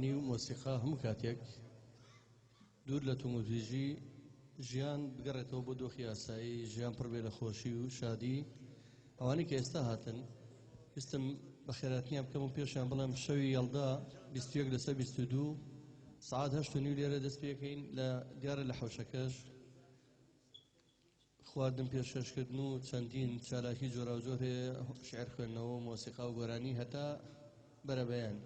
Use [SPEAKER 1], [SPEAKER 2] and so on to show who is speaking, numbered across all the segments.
[SPEAKER 1] گۆرانی و مۆسیقا هەموو کاتێک دوور لە تۆمۆتیژی ژیان بگەڕێتەوە بۆ دۆخی ئاسایی، ژیان پڕ بێ لە خۆشی و شادی. ئەوانەی کە ئێستا هاتن ویستم بە خێراتنیان بکەم و پێشیان بڵێم شەوی یەڵدا 21 لەسەر 22 سعات 8:30 لێرە دەست پێکەین لە دیارە لە حەوشەکەش خواردن پێشکەشکردن و چەندین چالاکی جۆراوجۆر هەیە، شێعر خوێندنەوە، مۆسیقا و گۆرانی هەتا بەرەبەیان.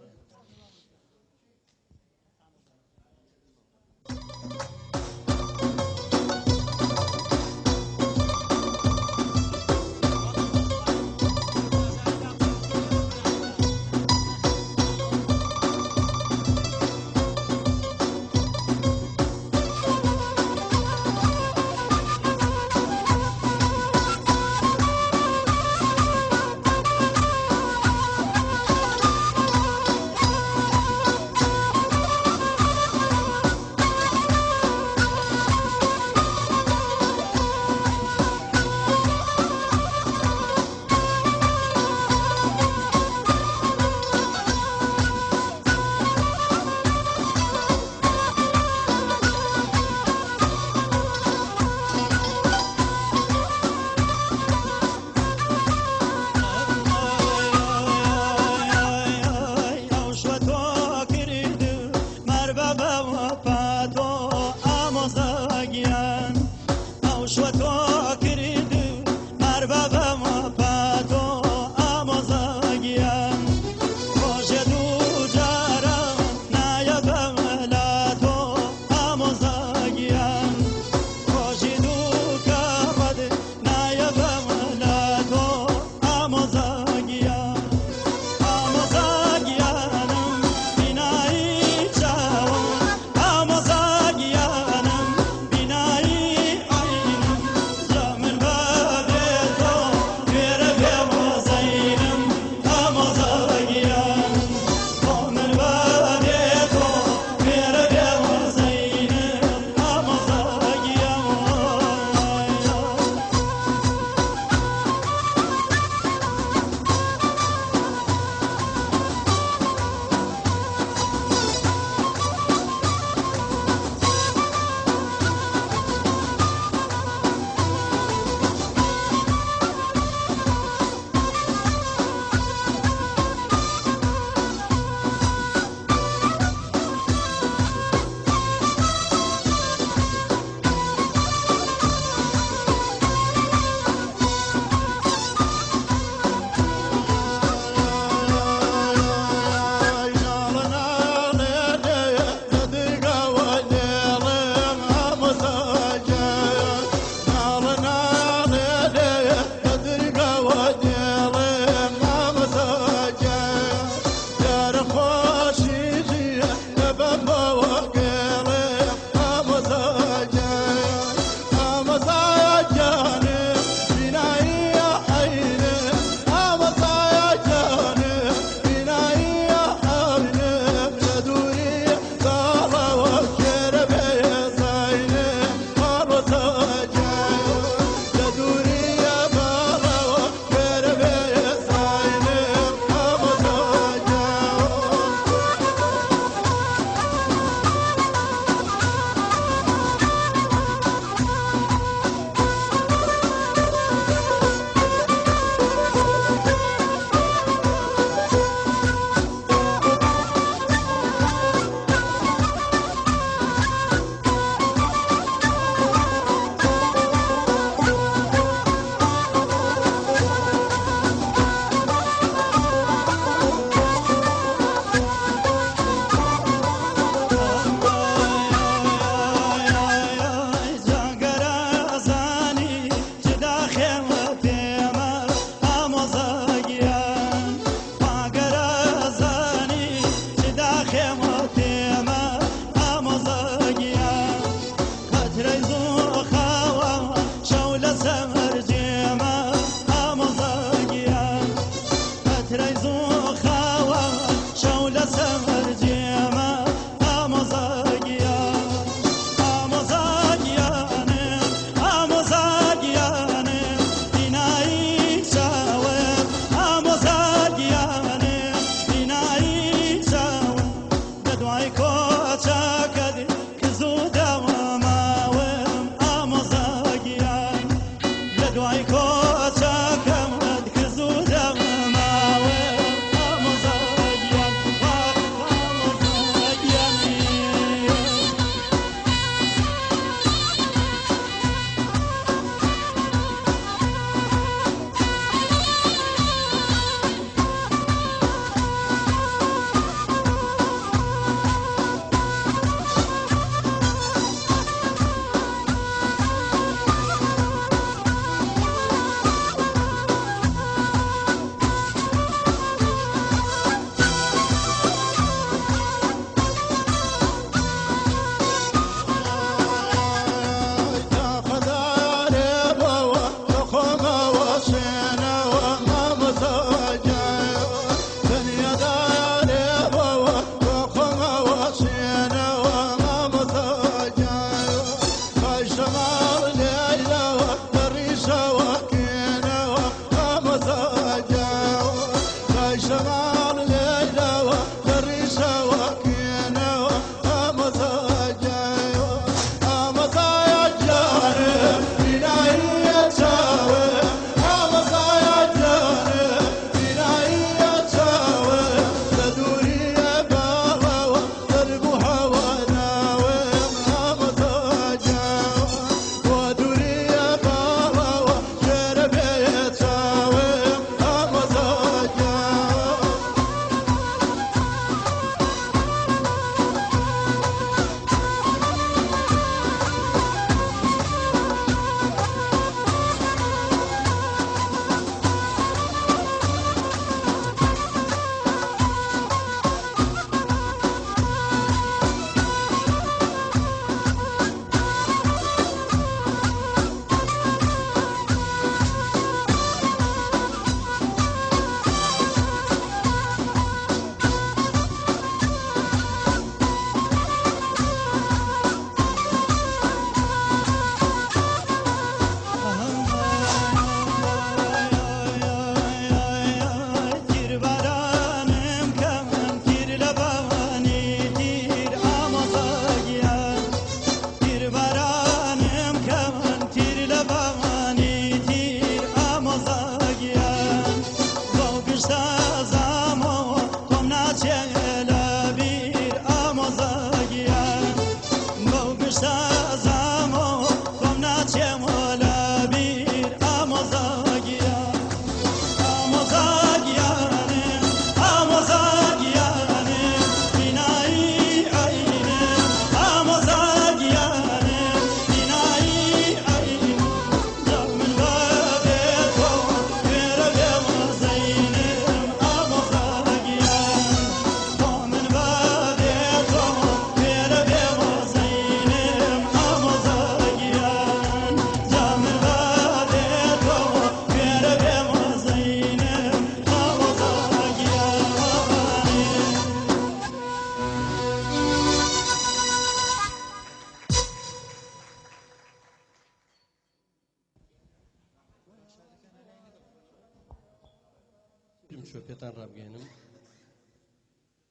[SPEAKER 1] بمشۆ پێتان ڕابگەێنم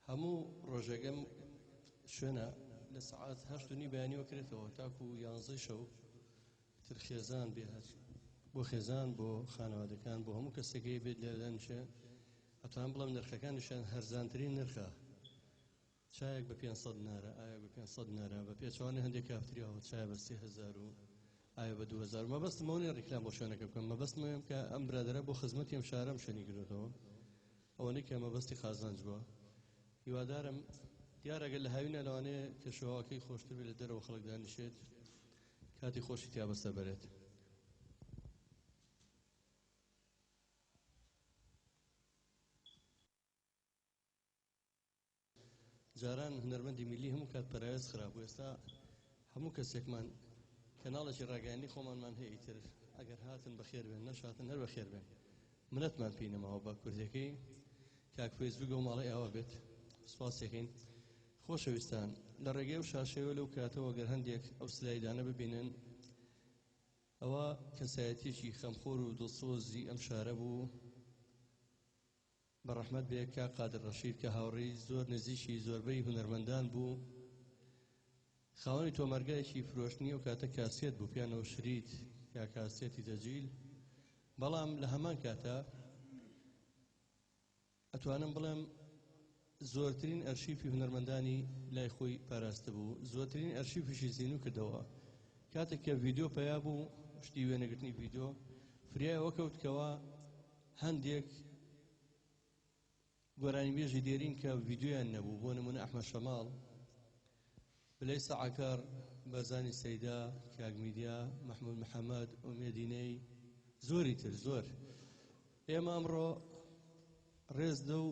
[SPEAKER 1] هەموو ڕۆژێگەم شوێنە لە سەعات 8:30 بەیانیوە کرێتەوە تاکو 11 شەو تر خێزان بێت بۆ خێزان بۆ خانەوادەکان بۆ هەموو کەسێکی بێت لێرە نشێ ئەتوان بڵم نرخەکانیشان هەرزانترین نرخە چایەک بە 500 نارە ئایا بە 500 نارە بە پێچوانی هەندێک کافتریاوە چای بە 3000 و ئایا بە 2000 مەبەستمەوە ڕیکلام بۆ شوێنەکە بکەم مەبەستمەوەم کە ئەم برادەرە بۆ خزمەتی ئەم شارەم شوێنی گرێتەوە ئەوەنەی کە مەبەستی خازانج بووە هیوادارم دیارەگەر لە هاوینە لەوانەیە کە شەواکەی خۆشتر بێت لە دەرەوە خەڵک دانیشێت کاتی خۆشی تیا بەسەر بەرێت جاران هونەرمەندی میلی هەموو کات پەرایەز خراپ ئێستا هەموو کەسێکمان کەناڵێکی ڕاگەیاندنی خۆمانمان هەیە ئیتر ئەگەر هاتن بەخێر بێن نەشاتن هەر بەخێر بێن منەتمان پێی نەماوە بە کوردەکەی کاک فەیسبووک و ماڵی ئاوا بێت سوپاسێکین خۆشەویستان لە ڕێگەی و شاشەوە لەو کاتەوە گەر هەندێک ئەو سلایدانە ببینن ئەوە کەسایەتیەکی خەمخۆر و دڵسۆزی ئەم شارە بوو بەڕەحمەت بێ کا قادر ڕەشید کە هاوڕێی زۆر نزیکی زۆربەی هونەرمەندان بوو خاوەنی تۆمەرگایەکی فرۆشتنی و کاتە کاسێت بوو پیانەوە شریت یا کاسێتی دەجیل بەڵام لە هەمان کاتە ئەتوانم بڵێم زۆرترین ئەرشیفی هونەرمەندانی لای خۆی پاراستە بوو زۆرترین ئەرشیفیشی زیینو کردەوە کاتێک کە ڤیدیۆ پەیا بوو شتی وێنەگرتنی ڤیدیۆ فریایەوە کەوتکەوە هەندێک گۆرانیبێژی دێرین کە ڤیدیۆیان نەبوو بۆ نمونە ئەحمەد شەماڵ بلەی سەعاکار بەرزانی سەیدا کاگمیدیا مەحموود محەممەد ئومێدینەی زۆری تر زۆر ئێمە ئەمڕۆ ڕێزدە و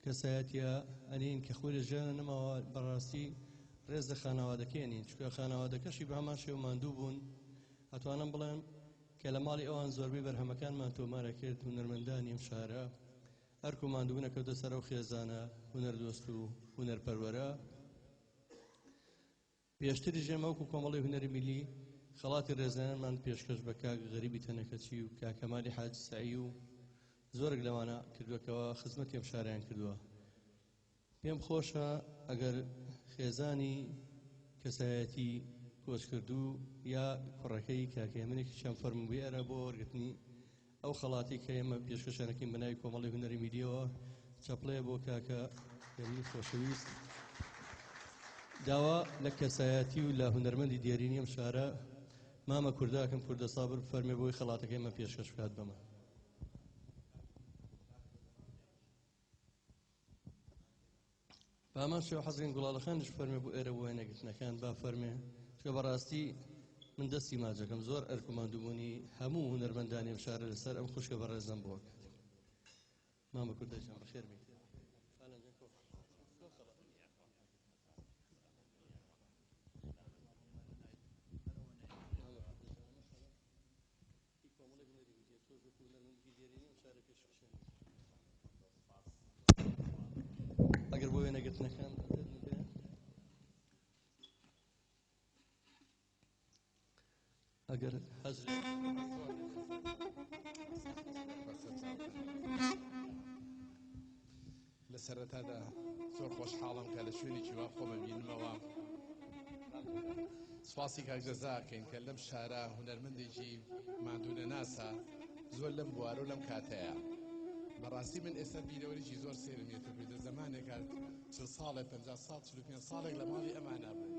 [SPEAKER 1] کەسایەتە ئەنین کە خۆی لە ژیانە نەماوە بەڕاستی ڕێز لە خانەوادەکەێنین چکە خانەوادەکەشی بە هەمان شێو ماندوو بوون ئەتوانم بڵێم کە لە ماڵی ئەوان زۆربەی بەرهەمەکانمان تۆمارە کرد هونەرمەندانی ئەم شارە هەرکو ماندوو نەکەوتە سەر ئەو خێزانە هونەردۆست و هونەرپەروەرە پێشتری ژێمەوەکو کۆمەڵی هونەری میلی خەڵاتی ڕێزانمان پێشکەش بە کاک غەریبی تەنەکەچی و کاکەمالی حاج سعی و زۆرێک لەوانە کردوەکەوە خزمەتی ئەم شاریان کردووە پێم خۆشە ئەگەر خێزانی کەسایەتی کۆچکردو یا کوڕەکەی کاکەمنێکی چەند فەرموبی ئەرە بۆ وەرگرتنی ئەو خەڵاتی کە ئێمە پێشکەشانەکەین بەناوی کۆمەڵی هونەری میلیەوە چەپڵەیە بۆ کاکە هێمنی خۆشەویست داوا لە کەسایەتی و لە هونەرمەندی دیێرینی ئەم شارە مامە کورداکەم کوردە سابر فەرمێ بۆی خەڵاتەکەی ئێمە پێشکەش بکات بەمە بامان شێو حەزرین گوڵاڵەخانش فەرمێ بۆ ئێرە وێنەگرتنەکان با فەرمێ چکە بەڕاستی من دەستی ماجەکەم زۆر ئەرکوماندووبوونی هەموو هونەرمەندانی ئەم شارە لەسەر ئەم خوشکە بەڕێزم بۆ کات مامە کوردەکەم بەخێر بیت ئەگەر بۆ وێنەگرتنەکان ئەگەر حەزر
[SPEAKER 2] لە سەرەتادا زۆر خۆشحاڵم کە لە شوێنێکی وا خۆمە بینمەوە سواسی کاک جەزاکەین کە لەم شارە هونەرمەندێکی ماندوونە ناسا زۆر لەم بوارە و لەم کاتەیە بەڕاستی من ئێستا بیرەوەریی زۆر سێرمێتە بێتە زمانێکە 40 ساڵێک 50 ساڵ 45 ساڵێک لە ماڵی ئەمانە بوو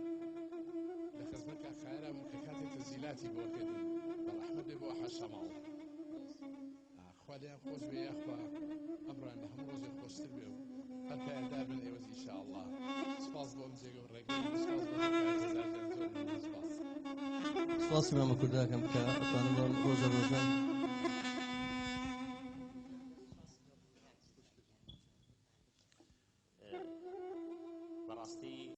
[SPEAKER 2] لە خزمەت کاک خایرام کە کاتێک تەزیلاتی بۆ کردن بەڕەحمەت بێ بۆ حەشەماڵ خوا لێیان خۆش بێ یاخوا ئەمڕان لە هەموو ڕۆژێک خۆشتر بێ و هەر پایدار بن ئێوەش ئینشاءالله سپاس بۆ ئەم جێگە و ڕێگەی سپاس بۆ جەزاکەن زۆر سپاس
[SPEAKER 1] سپاسی مامە کورداکەم کە ئەتوانم بەم ڕۆژە ڕۆژان
[SPEAKER 3] بەڕاستی